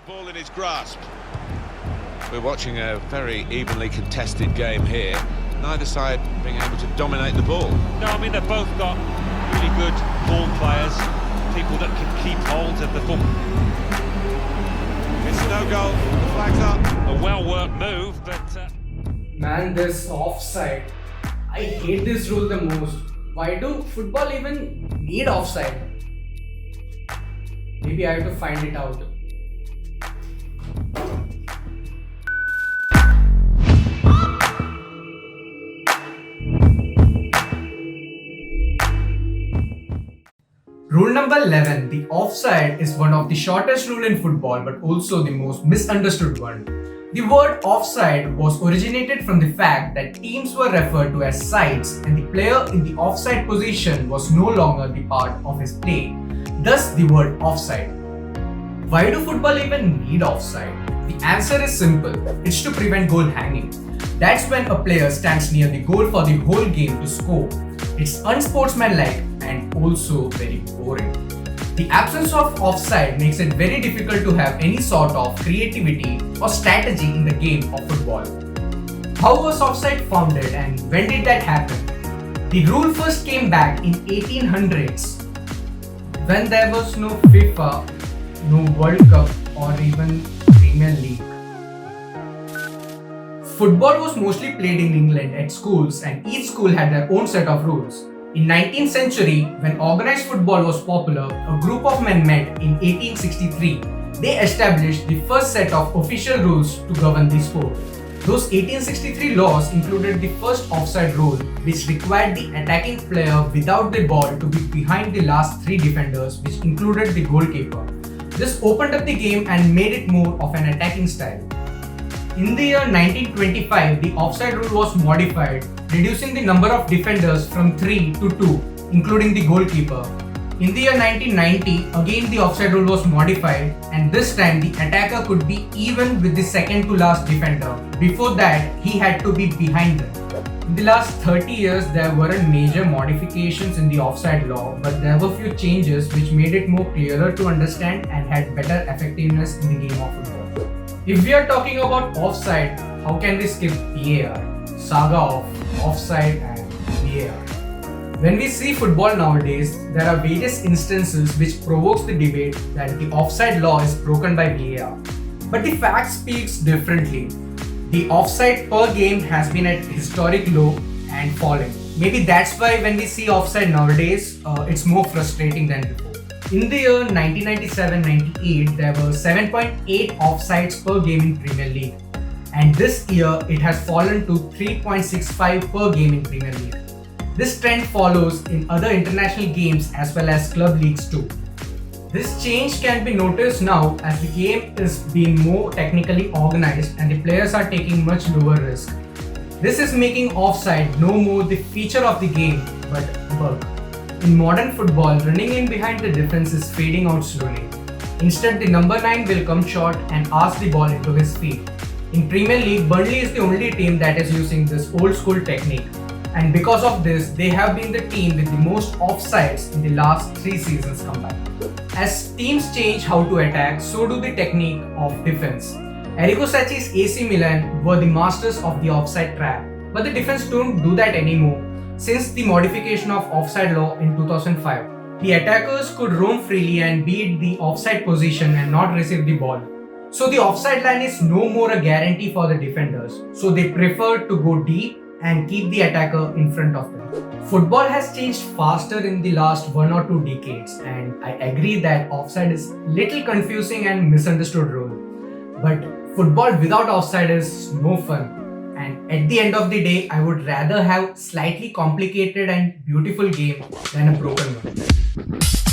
ball in his grasp. We're watching a very evenly contested game here. Neither side being able to dominate the ball. No, I mean, they've both got really good ball players, people that can keep hold of the ball. It's no goal, the flag's up. A well-worked move, but... Man, this offside. I hate this rule the most. Why do football even need offside? Maybe I have to find it out. Rule number 11. The offside is one of the shortest rules in football but also the most misunderstood one. The word offside was originated from the fact that teams were referred to as sides and the player in the offside position was no longer the part of his play. Thus the word offside. Why do football even need offside? The answer is simple. It's to prevent goal hanging. That's when a player stands near the goal for the whole game to score. It's unsportsmanlike and also very boring. The absence of offside makes it very difficult to have any sort of creativity or strategy in the game of football. How was offside founded and when did that happen? The rule first came back in 1800s when there was no FIFA, no World Cup or even Premier League. Football was mostly played in England at schools and each school had their own set of rules. In 19th century, when organized football was popular, a group of men met in 1863. They established the first set of official rules to govern the sport. Those 1863 laws included the first offside rule, which required the attacking player without the ball to be behind the last three defenders, which included the goalkeeper. This opened up the game and made it more of an attacking style. In the year 1925, the offside rule was modified, reducing the number of defenders from 3 to 2, including the goalkeeper. In the year 1990, again the offside rule was modified, and this time the attacker could be even with the second to last defender. Before that, he had to be behind them. In the last 30 years, there weren't major modifications in the offside law, but there were few changes which made it more clearer to understand and had better effectiveness in the game of football. If we are talking about offside, how can we skip VAR? Saga of offside and VAR. When we see football nowadays, there are various instances which provokes the debate that the offside law is broken by VAR. But the fact speaks differently. The offside per game has been at historic low and falling. Maybe that's why when we see offside nowadays, it's more frustrating than before. In the year 1997-98, there were 7.8 offsides per game in Premier League. And this year, it has fallen to 3.65 per game in Premier League. This trend follows in other international games as well as club leagues too. This change can be noticed now as the game is being more technically organized and the players are taking much lower risk. This is making offside no more the feature of the game but bug. In modern football, running in behind the defense is fading out slowly. Instead, the number 9 will come short and ask the ball into his feet. In Premier League, Burnley is the only team that is using this old school technique. And because of this, they have been the team with the most offsides in the last 3 seasons combined. As teams change how to attack, so do the technique of defense. Arrigo Sacchi's AC Milan were the masters of the offside trap, but the defense don't do that anymore. Since the modification of offside law in 2005, the attackers could roam freely and be at the offside position and not receive the ball. So the offside line is no more a guarantee for the defenders, so they prefer to go deep and keep the attacker in front of them. Football has changed faster in the last 1 or 2 decades, and I agree that offside is little confusing and misunderstood rule. But football without offside is no fun. And at the end of the day, I would rather have slightly complicated and beautiful game than a broken one.